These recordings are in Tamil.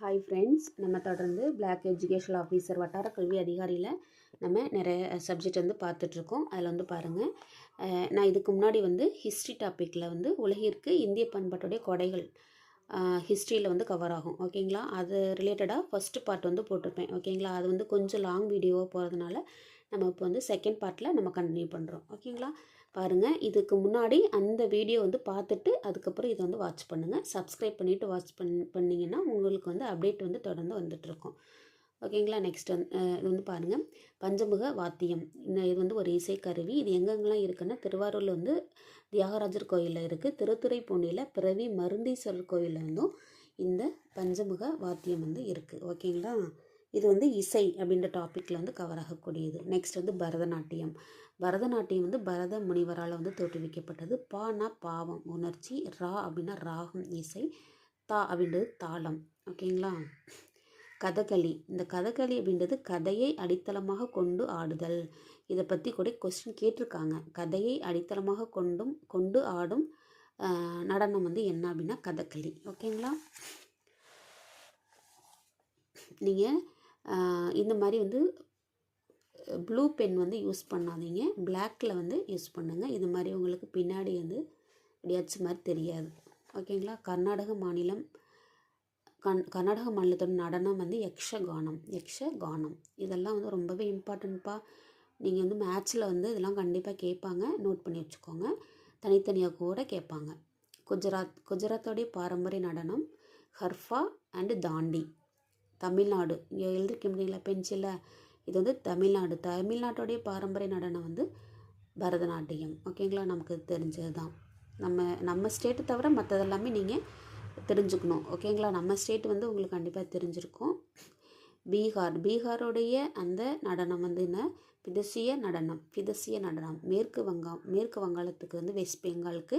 ஹாய் ஃப்ரெண்ட்ஸ், நம்ம தொடர்ந்து பிளாக் எஜுகேஷனல் ஆஃபீஸர் வட்டார கல்வி அதிகாரியில் நம்ம நிறைய சப்ஜெக்ட் வந்து பார்த்துட்ருக்கோம். அதில் வந்து பாருங்கள், நான் இதுக்கு முன்னாடி வந்து ஹிஸ்ட்ரி டாப்பிக்கில் வந்து உலகிற்கு இந்திய பண்பாட்டுடைய கொடைகள் ஹிஸ்ட்ரியில் வந்து கவர் ஆகும். ஓகேங்களா? அது ரிலேட்டடாக ஃபஸ்ட்டு பார்ட் வந்து போட்டிருப்பேன். ஓகேங்களா? அது வந்து கொஞ்சம் லாங் வீடியோவாக போகிறதுனால நம்ம இப்போ வந்து செகண்ட் பார்ட்டில் நம்ம கண்டினியூ பண்ணுறோம். ஓகேங்களா? பாருங்கள், இதுக்கு முன்னாடி அந்த வீடியோ வந்து பார்த்துட்டு அதுக்கப்புறம் இதை வந்து வாட்ச் பண்ணுங்கள். சப்ஸ்கிரைப் பண்ணிவிட்டு வாட்ச் பண்ணிங்கன்னா உங்களுக்கு வந்து அப்டேட் வந்து தொடர்ந்து வந்துட்டுருக்கும். ஓகேங்களா? நெக்ஸ்ட் இது வந்து பாருங்கள், பஞ்சமுக வாத்தியம். இது வந்து ஒரு இசைக்கருவி. இது எங்கெங்கெல்லாம் இருக்குன்னா, திருவாரூரில் வந்து தியாகராஜர் கோயிலில் இருக்குது. திருத்துறைப்பூண்டியில் பிறவி மருந்தீஸ்வரர் கோயிலில் வந்தும் இந்த பஞ்சமுக வாத்தியம் வந்து இருக்குது. ஓகேங்களா? இது வந்து இசை அப்படின்ற டாப்பிக்கில் வந்து கவர் ஆகக்கூடியது. நெக்ஸ்ட் வந்து பரதநாட்டியம். பரதநாட்டியம் வந்து பரத முனிவரால் வந்து தோற்றுவிக்கப்பட்டது. பானா பாவம் உணர்ச்சி, ரா அப்படின்னா ராகம் இசை, தா அப்படின்றது தாளம். ஓகேங்களா? கதகளி. இந்த கதகளி அப்படின்றது கதையை அடித்தளமாக கொண்டு ஆடுதல். இதை பற்றி கூட கொஸ்டின் கேட்டிருக்காங்க. கதையை அடித்தளமாக கொண்டு ஆடும் நடனம் வந்து என்ன அப்படின்னா கதகளி. ஓகேங்களா? நீங்கள் இந்த மாதிரி வந்து ப்ளூ பென் வந்து யூஸ் பண்ணாதீங்க, பிளாக்கில் வந்து யூஸ் பண்ணுங்கள். இது மாதிரி உங்களுக்கு பின்னாடி வந்து எப்படியாச்சும் மாதிரி தெரியாது. ஓகேங்களா? கர்நாடக மாநிலத்தோட நடனம் வந்து யக்ஷகானம். இதெல்லாம் வந்து ரொம்பவே இம்பார்ட்டன்ட்ப்பா. நீங்கள் வந்து மேட்ச்சில் வந்து இதெல்லாம் கண்டிப்பாக கேட்பாங்க, நோட் பண்ணி வச்சுக்கோங்க. தனித்தனியாக கூட கேட்பாங்க. குஜராத்தோடைய பாரம்பரிய நடனம் ஹர்ஃபா அண்டு தாண்டி. தமிழ்நாடு, இங்கே எழுதிருக்க முடியல பென்சிலில், இது வந்து தமிழ்நாட்டோடைய பாரம்பரிய நடனம் வந்து பரதநாட்டியம். ஓகேங்களா? நமக்கு தெரிஞ்சது தான். நம்ம ஸ்டேட்டை தவிர மற்றதெல்லாமே நீங்கள் தெரிஞ்சுக்கணும். ஓகேங்களா? நம்ம ஸ்டேட் வந்து உங்களுக்கு கண்டிப்பாக தெரிஞ்சிருக்கும். பீகாரோடைய அந்த நடனம் வந்து என்ன, பிதசிய நடனம். மேற்கு வங்காளத்துக்கு வந்து வெஸ்ட் பெங்காலுக்கு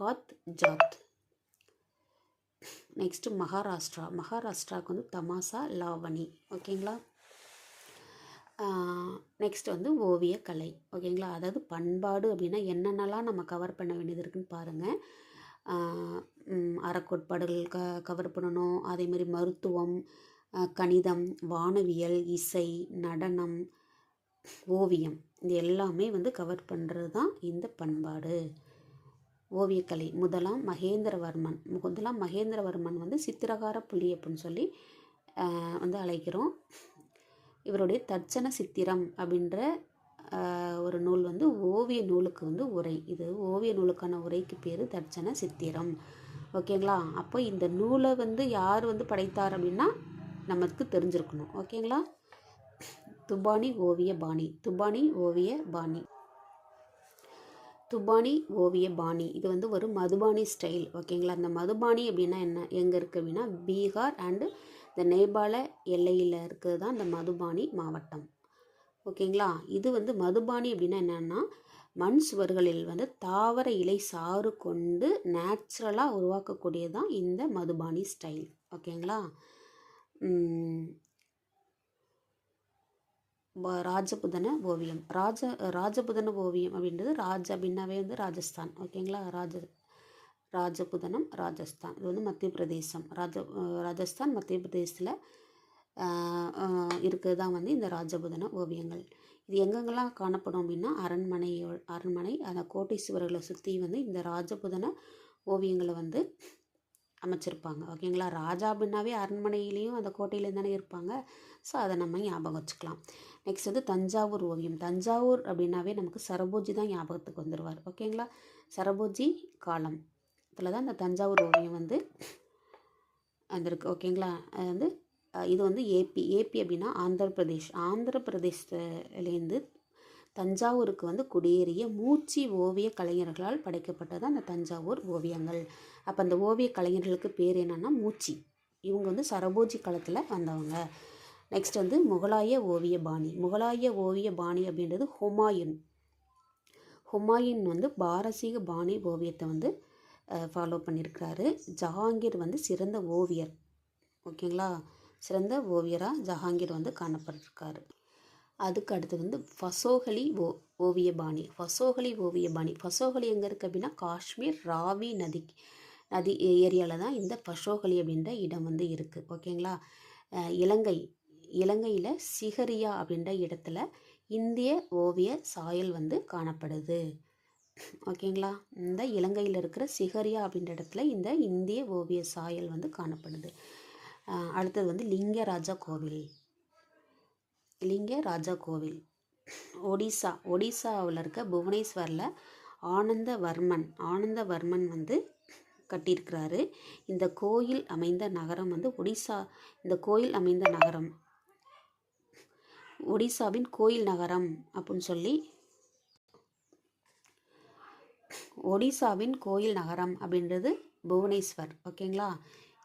காத் ஜாத். நெக்ஸ்ட்டு மகாராஷ்டிராவுக்கு வந்து தமாசா லாவணி. ஓகேங்களா? நெக்ஸ்ட் வந்து ஓவியக்கலை. ஓகேங்களா? அதாவது பண்பாடு அப்படின்னா என்னென்னலாம் நம்ம கவர் பண்ண வேண்டியது இருக்குதுன்னு பாருங்கள். அறக்கோட்பாடுகள் கவர் பண்ணணும். அதேமாதிரி மருத்துவம், கணிதம், வானவியல், இசை, நடனம், ஓவியம், இது எல்லாமே வந்து கவர் பண்ணுறது தான் இந்த பண்பாடு. ஓவியக்கலை. முதலாம் மகேந்திரவர்மன் வந்து சித்திரகார புலி அப்படின்னு சொல்லி வந்து அழைக்கிறோம். இவருடைய தட்சண சித்திரம் அப்படின்ற ஒரு நூல் வந்து ஓவிய நூலுக்கு வந்து உரை. இது ஓவிய நூலுக்கான உரைக்கு பேர் தட்சண சித்திரம். ஓகேங்களா? அப்போ இந்த நூலை வந்து யார் வந்து படைத்தார் அப்படின்னா நமக்கு தெரிஞ்சிருக்கணும். ஓகேங்களா? துபானி ஓவிய பாணி. இது வந்து ஒரு மதுபானி ஸ்டைல். ஓகேங்களா? அந்த மதுபானி அப்படின்னா என்ன, எங்கே இருக்குது அப்படின்னா பீகார் அண்டு இந்த நேபாள எல்லையில் இருக்கிறது தான் இந்த மதுபானி மாவட்டம். ஓகேங்களா? இது வந்து மதுபானி அப்படின்னா என்னென்னா, மண் சுவர்களில் வந்து தாவர இலை சாறு கொண்டு நேச்சுரலாக உருவாக்கக்கூடியது தான் இந்த மதுபானி ஸ்டைல். ஓகேங்களா? ராஜபுதன ஓவியம். ராஜபுதன ஓவியம் அப்படின்றது அப்படின்னாவே வந்து ராஜஸ்தான். ஓகேங்களா? ராஜபுதனம் ராஜஸ்தான். இது வந்து மத்திய பிரதேசம். ராஜஸ்தான் மத்திய பிரதேசத்தில் இருக்கிறது தான் வந்து இந்த ராஜபுதன ஓவியங்கள். இது எங்கெங்கெல்லாம் காணப்படும் அப்படின்னா அரண்மனை அந்த கோட்டை சுவர்களை சுற்றி வந்து இந்த ராஜபுதன ஓவியங்களை வந்து அமைச்சிருப்பாங்க. ஓகேங்களா? ராஜா அப்படின்னாவே அரண்மனையிலையும் அந்த கோட்டையிலையும் தானே இருப்பாங்க. ஸோ அதை நம்ம ஞாபகம் வச்சுக்கலாம். நெக்ஸ்ட் வந்து தஞ்சாவூர் ஓவியம். தஞ்சாவூர் அப்படின்னாவே நமக்கு சரபோஜி தான் ஞாபகத்துக்கு வந்துடுவார். ஓகேங்களா? சரபோஜி காலம் இதில் தான் இந்த தஞ்சாவூர் ஓவியம் வந்து வந்திருக்கு. ஓகேங்களா? அது வந்து இது வந்து ஏபி அப்படின்னா ஆந்திர பிரதேசத்துலேருந்து தஞ்சாவூருக்கு வந்து குடியேறிய மூச்சி ஓவிய கலைஞர்களால் படைக்கப்பட்டது அந்த தஞ்சாவூர் ஓவியங்கள். அப்போ அந்த ஓவிய கலைஞர்களுக்கு பேர் என்னென்னா மூச்சி. இவங்க வந்து சரபோஜி காலத்தில் வந்தவங்க. நெக்ஸ்ட் வந்து முகலாய ஓவிய பாணி அப்படின்றது ஹுமாயூன் வந்து பாரசீக பாணி ஓவியத்தை வந்து ஃபாலோ பண்ணியிருக்கிறாரு. ஜஹாங்கீர் வந்து சிறந்த ஓவியர். ஓகேங்களா? சிறந்த ஓவியராக ஜஹாங்கீர் வந்து காணப்பட்டிருக்காரு. அதுக்கு அடுத்து வந்து ஃபசோகலி ஓவிய பாணி. ஃபசோகலி எங்கே இருக்குது அப்படின்னா காஷ்மீர் ராவி நதி ஏரியாவில் தான் இந்த பஷோகலி அப்படின்ற இடம் வந்து இருக்குது. ஓகேங்களா. இலங்கையில் சிகரியா அப்படின்ற இடத்துல இந்திய ஓவிய சாயல் வந்து காணப்படுது. ஓகேங்களா. இந்த இலங்கையில் இருக்கிற சிகரியா அப்படின்ற இடத்துல இந்த இந்திய ஓவிய சாயல் வந்து காணப்படுது. அடுத்தது வந்து லிங்கராஜா கோவில் ஒடிசாவில் இருக்க புவனேஸ்வரில் ஆனந்தவர்மன் வந்து கட்டியிருக்கிறாரு. இந்த கோயில் அமைந்த நகரம் வந்து ஒடிசாவின் கோயில் நகரம் அப்படின்னு சொல்லி ஒடிசாவின் கோயில் நகரம் அப்படின்றது புவனேஸ்வர். ஓகேங்களா.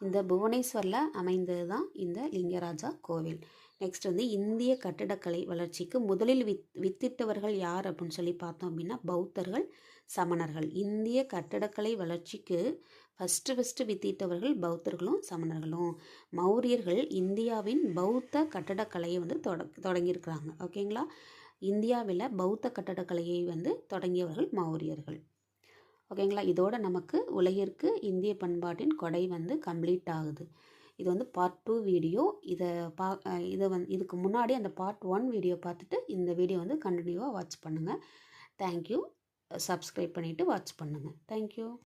இந்த புவனேஸ்வரில் அமைந்தது தான் இந்த லிங்கராஜா கோவில். நெக்ஸ்ட் வந்து இந்திய கட்டிடக்கலை வளர்ச்சிக்கு முதலில் வித்திட்டவர்கள் யார் அப்படின்னு சொல்லி பார்த்தோம் அப்படின்னா பௌத்தர்கள், சமணர்கள். இந்திய கட்டிடக்கலை வளர்ச்சிக்கு ஃபஸ்ட்டு வித்திட்டவர்கள் பௌத்தர்களும் சமணர்களும். மௌரியர்கள் இந்தியாவின் பௌத்த கட்டடக்கலையை வந்து தொடங்கியிருக்கிறாங்க. ஓகேங்களா. இந்தியாவில் பௌத்த கட்டடக்கலையை வந்து தொடங்கியவர்கள் மௌரியர்கள். ஓகேங்களா. இதோட நமக்கு உலகிற்கு இந்திய பண்பாட்டின் கொடை வந்து கம்ப்ளீட் ஆகுது. இது வந்து பார்ட் 2 வீடியோ. இதுக்கு முன்னாடி அந்த பார்ட் 1 வீடியோ பார்த்துட்டு இந்த வீடியோ வந்து கண்டினியூவாக வாட்ச் பண்ணுங்கள். தேங்க்யூ. சப்ஸ்கிரைப் பண்ணிவிட்டு வாட்ச் பண்ணுங்கள். தேங்க்யூ.